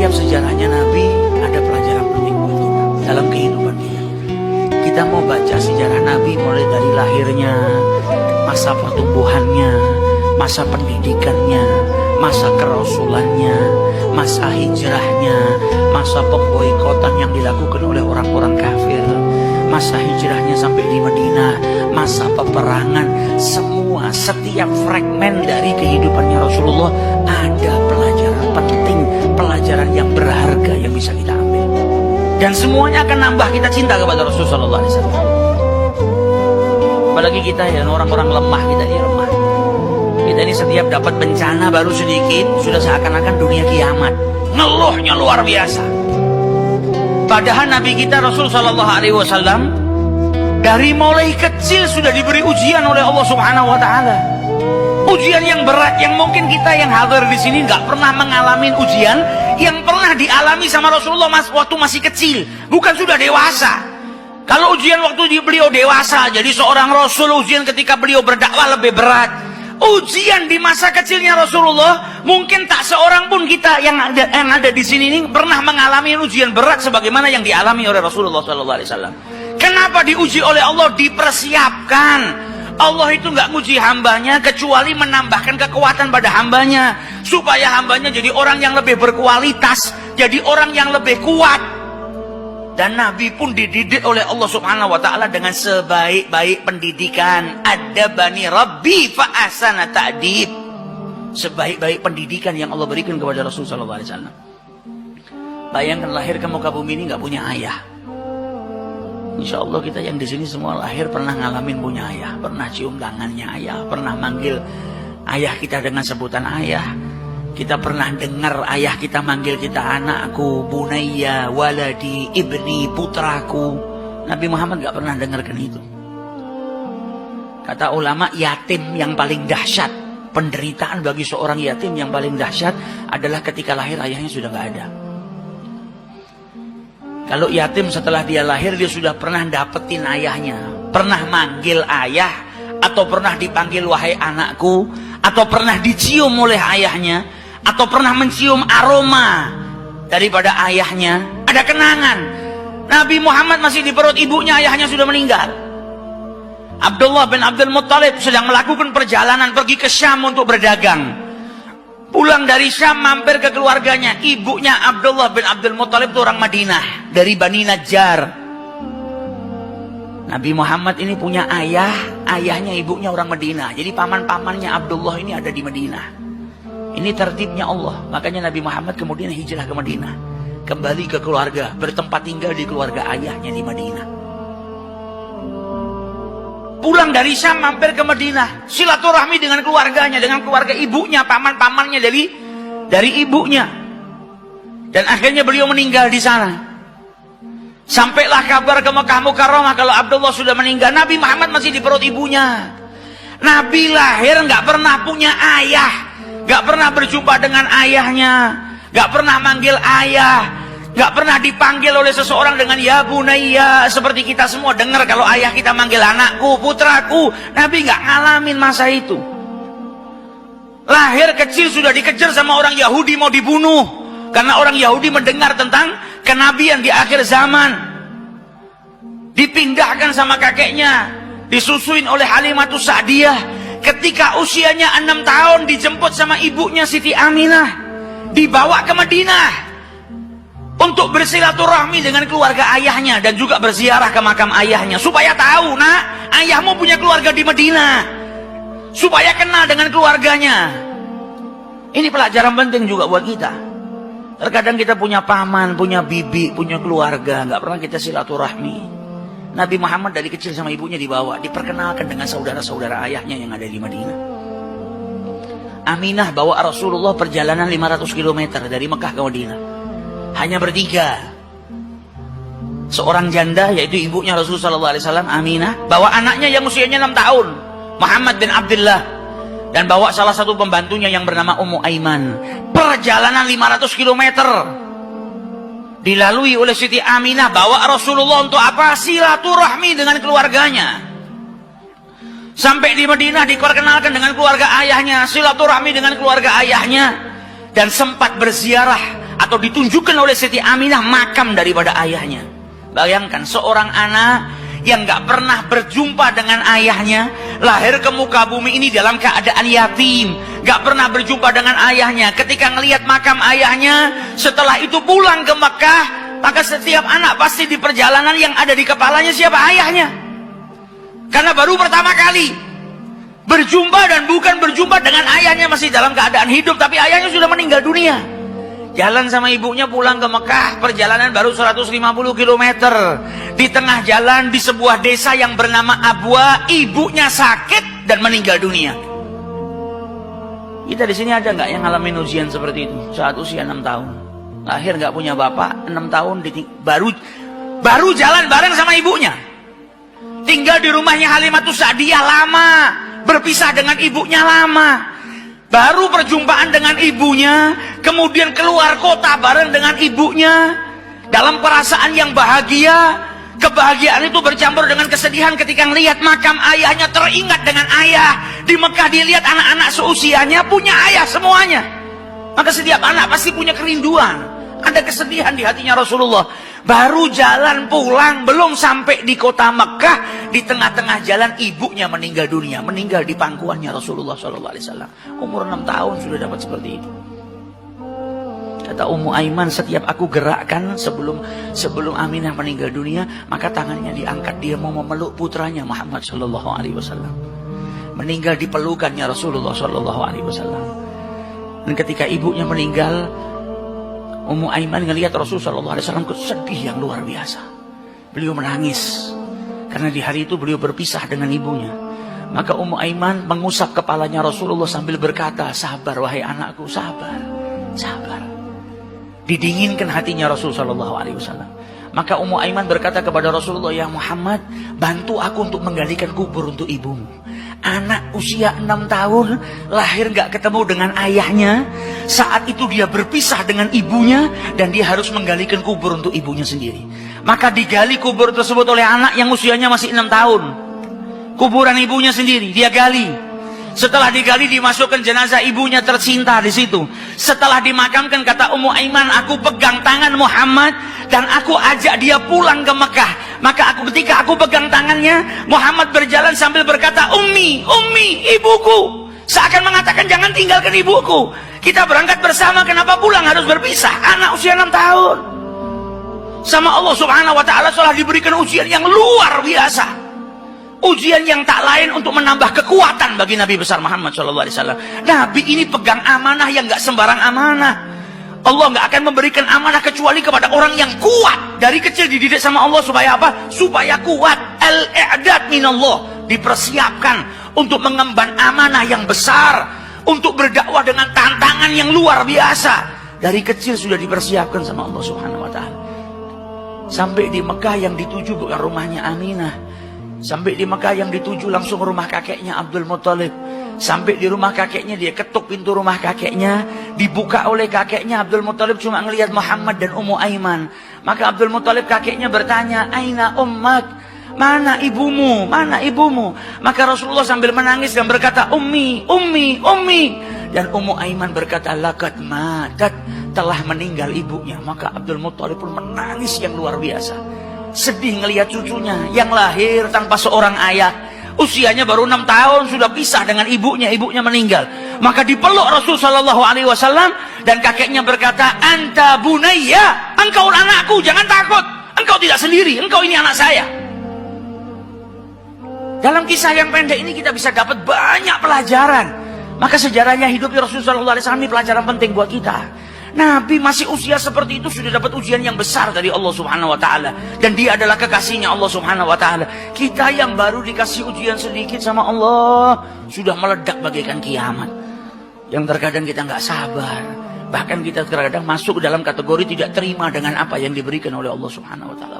setiap sejarahnya Nabi ada pelajaran penting buat kita dalam kehidupan kita. Kita mau baca sejarah Nabi mulai dari lahirnya, masa pertumbuhannya, masa pendidikannya, masa kerasulannya, masa hijrahnya, masa pemboikotan yang dilakukan oleh orang-orang kafir, masa hijrahnya sampai di Madinah, masa peperangan, semua setiap fragmen dari kehidupannya Rasulullah ada pelajaran penting, pelajaran yang berharga yang bisa kita ambil. Dan semuanya akan nambah kita cinta kepada Rasulullah SAW. Apalagi kita ya orang-orang lemah, kita ini lemah. Kita ini setiap dapat bencana baru sedikit sudah seakan-akan dunia kiamat. Ngeluhnya luar biasa. Padahal Nabi kita Rasul Sallallahu Alaihi Wasallam dari mulai kecil sudah diberi ujian oleh Allah Subhanahu Wa Taala. Ujian yang berat yang mungkin kita yang hadir di sini nggak pernah mengalami ujian yang pernah dialami sama Rasulullah waktu masih kecil, bukan sudah dewasa. Kalau ujian waktu beliau dewasa jadi seorang Rasul, ujian ketika beliau berdakwah lebih berat. Ujian di masa kecilnya Rasulullah mungkin tak seorang pun kita yang ada di sini ini pernah mengalami ujian berat sebagaimana yang dialami oleh Rasulullah SAW. Kenapa diuji oleh Allah? Dipersiapkan. Allah itu nggak nguji hambanya kecuali menambahkan kekuatan pada hambanya supaya hambanya jadi orang yang lebih berkualitas, jadi orang yang lebih kuat. Dan Nabi pun dididik oleh Allah Subhanahu wa Ta'ala dengan sebaik-baik pendidikan. Adabani Rabbi fa ahsana ta'dib. Sebaik-baik pendidikan yang Allah berikan kepada Rasulullah SAW. Bayangkan lahir ke muka bumi ini nggak punya ayah. Insya Allah kita yang di sini semua lahir pernah ngalamin punya ayah, pernah cium tangannya ayah, pernah manggil ayah kita dengan sebutan ayah. Kita pernah dengar ayah kita manggil kita anakku, bunayya, waladi, ibni, putraku. Nabi Muhammad gak pernah dengarkan itu. Kata ulama, yatim yang paling dahsyat, penderitaan bagi seorang yatim yang paling dahsyat adalah ketika lahir ayahnya sudah gak ada. Kalau yatim setelah dia lahir dia sudah pernah dapetin ayahnya, pernah manggil ayah, atau pernah dipanggil wahai anakku, atau pernah dicium oleh ayahnya, atau pernah mencium aroma daripada ayahnya, ada kenangan. Nabi Muhammad masih di perut ibunya, ayahnya sudah meninggal. Abdullah bin Abdul Muttalib sedang melakukan perjalanan pergi ke Syam untuk berdagang. Pulang dari Syam mampir ke keluarganya. Ibunya Abdullah bin Abdul Muttalib itu orang Madinah, dari Bani Najjar. Nabi Muhammad ini punya ayah, ayahnya ibunya orang Madinah. Jadi paman-pamannya Abdullah ini ada di Madinah. Ini tertibnya Allah. Makanya Nabi Muhammad kemudian hijrah ke Madinah, kembali ke keluarga, bertempat tinggal di keluarga ayahnya di Madinah. Pulang dari Syam mampir ke Madinah, silaturahmi dengan keluarganya, dengan keluarga ibunya, paman-pamannya dari ibunya. Dan akhirnya beliau meninggal di sana. Sampailah kabar ke Mekah Mukarramah kalau Abdullah sudah meninggal. Nabi Muhammad masih di perut ibunya. Nabi lahir nggak pernah punya ayah, gak pernah berjumpa dengan ayahnya, gak pernah manggil ayah, gak pernah dipanggil oleh seseorang dengan ya bunayya seperti kita semua dengar kalau ayah kita manggil anakku, putraku. Nabi gak ngalamin masa itu. Lahir kecil sudah dikejar sama orang Yahudi mau dibunuh karena orang Yahudi mendengar tentang kenabian di akhir zaman. Dipindahkan sama kakeknya, disusuin oleh Halimatus Sa'diyah. Ketika usianya 6 tahun dijemput sama ibunya Siti Aminah, dibawa ke Madinah untuk bersilaturahmi dengan keluarga ayahnya dan juga berziarah ke makam ayahnya supaya tahu, nak, ayahmu punya keluarga di Madinah, supaya kenal dengan keluarganya. Ini pelajaran penting juga buat kita. Terkadang kita punya paman, punya bibi, punya keluarga, nggak pernah kita silaturahmi. Nabi Muhammad dari kecil sama ibunya dibawa, diperkenalkan dengan saudara-saudara ayahnya yang ada di Madinah. Aminah bawa Rasulullah perjalanan 500 km dari Mekah ke Madinah. Hanya bertiga. Seorang janda yaitu ibunya Rasulullah SAW, Aminah, bawa anaknya yang usianya 6 tahun, Muhammad bin Abdullah, dan bawa salah satu pembantunya yang bernama Ummu Aiman. Perjalanan 500 km dilalui oleh Siti Aminah, bawa Rasulullah untuk apa? Silaturahmi dengan keluarganya. Sampai di Madinah diperkenalkan dengan keluarga ayahnya, silaturahmi dengan keluarga ayahnya, dan sempat berziarah atau ditunjukkan oleh Siti Aminah makam daripada ayahnya. Bayangkan seorang anak yang gak pernah berjumpa dengan ayahnya, lahir ke muka bumi ini dalam keadaan yatim, gak pernah berjumpa dengan ayahnya. Ketika ngelihat makam ayahnya, setelah itu pulang ke Mekah, maka setiap anak pasti di perjalanan yang ada di kepalanya siapa? Ayahnya. Karena baru pertama kali berjumpa, dan bukan berjumpa dengan ayahnya masih dalam keadaan hidup, tapi ayahnya sudah meninggal dunia. Jalan sama ibunya pulang ke Mekah, perjalanan baru 150 km. Di tengah jalan di sebuah desa yang bernama Abwa, ibunya sakit dan meninggal dunia. Kita di sini ada nggak yang ngalamin ujian seperti itu? Saat usia 6 tahun, lahir nggak punya bapak, 6 tahun baru jalan bareng sama ibunya. Tinggal di rumahnya Halimatus Sa'diyah lama, berpisah dengan ibunya lama. Baru perjumpaan dengan ibunya, kemudian keluar kota bareng dengan ibunya, dalam perasaan yang bahagia. Kebahagiaan itu bercampur dengan kesedihan ketika melihat makam ayahnya, teringat dengan ayah. Di Mekah dia lihat anak-anak seusianya punya ayah semuanya. Maka setiap anak pasti punya kerinduan, ada kesedihan di hatinya Rasulullah. Baru jalan pulang, belum sampai di kota Mekah, di tengah-tengah jalan ibunya meninggal dunia, meninggal di pangkuannya Rasulullah SAW. Umur 6 tahun sudah dapat seperti itu. Kata Ummu Aiman, setiap aku gerakkan sebelum Aminah meninggal dunia, maka tangannya diangkat, dia mau memeluk putranya Muhammad SAW. Meninggal di pelukannya Rasulullah SAW. Dan ketika ibunya meninggal, Ummu Aiman ngelihat Rasulullah SAW sedih yang luar biasa. Beliau menangis karena di hari itu beliau berpisah dengan ibunya. Maka Ummu Aiman mengusap kepalanya Rasulullah sambil berkata, sabar wahai anakku, sabar, sabar. Didinginkan hatinya Rasulullah SAW. Maka Ummu Aiman berkata kepada Rasulullah, ya Muhammad, bantu aku untuk menggalikan kubur untuk ibumu. Anak usia 6 tahun, lahir gak ketemu dengan ayahnya. Saat itu dia berpisah dengan ibunya, dan dia harus menggalikan kubur untuk ibunya sendiri. Maka digali kubur tersebut oleh anak yang usianya masih 6 tahun. Kuburan ibunya sendiri, dia gali. Setelah digali, dimasukkan jenazah ibunya tercinta di situ. Setelah dimakamkan, kata Ummu Aiman, aku pegang tangan Muhammad dan aku ajak dia pulang ke Mekah. Maka ketika aku pegang tangannya, Muhammad berjalan sambil berkata, Ummi, Ummi, ibuku. Seakan mengatakan, jangan tinggalkan ibuku. Kita berangkat bersama, kenapa pulang harus berpisah? Anak usia 6 tahun. Sama Allah Subhanahu wa ta'ala telah diberikan ujian yang luar biasa. Ujian yang tak lain untuk menambah kekuatan bagi Nabi besar Muhammad SAW. Nabi ini pegang amanah yang gak sembarang amanah. Allah gak akan memberikan amanah kecuali kepada orang yang kuat. Dari kecil dididik sama Allah supaya apa? Supaya kuat. Al-i'dad minallah, dipersiapkan untuk mengemban amanah yang besar, untuk berdakwah dengan tantangan yang luar biasa. Dari kecil sudah dipersiapkan sama Allah Subhanahu wa ta'ala. Sampai di Mekah yang dituju bukan rumahnya Aminah. Sampai di Mekah yang dituju langsung rumah kakeknya Abdul Muttalib. Sampai di rumah kakeknya, dia ketuk pintu rumah kakeknya, dibuka oleh kakeknya. Abdul Muttalib cuma ngelihat Muhammad dan Ummu Aiman. Maka Abdul Muttalib kakeknya bertanya, Aina ummak, mana ibumu, mana ibumu? Maka Rasulullah sambil menangis dan berkata, Ummi, Ummi, Ummi. Dan Ummu Aiman berkata, laqad matat, telah meninggal ibunya. Maka Abdul Muttalib pun menangis yang luar biasa. Sedih ngelihat cucunya yang lahir tanpa seorang ayah. Usianya baru 6 tahun sudah pisah dengan ibunya, ibunya meninggal. Maka dipeluk Rasul SAW dan kakeknya berkata, anta bunayya, engkau anakku, jangan takut, engkau tidak sendiri, engkau ini anak saya. Dalam kisah yang pendek ini kita bisa dapat banyak pelajaran. Maka sejarahnya hidupnya Rasul SAW ini pelajaran penting buat kita. Nabi masih usia seperti itu sudah dapat ujian yang besar dari Allah Subhanahu wa ta'ala. Dan dia adalah kekasihnya Allah Subhanahu wa ta'ala. Kita yang baru dikasih ujian sedikit sama Allah, sudah meledak bagaikan kiamat. Yang terkadang kita nggak sabar. Bahkan kita terkadang masuk dalam kategori tidak terima dengan apa yang diberikan oleh Allah Subhanahu wa ta'ala.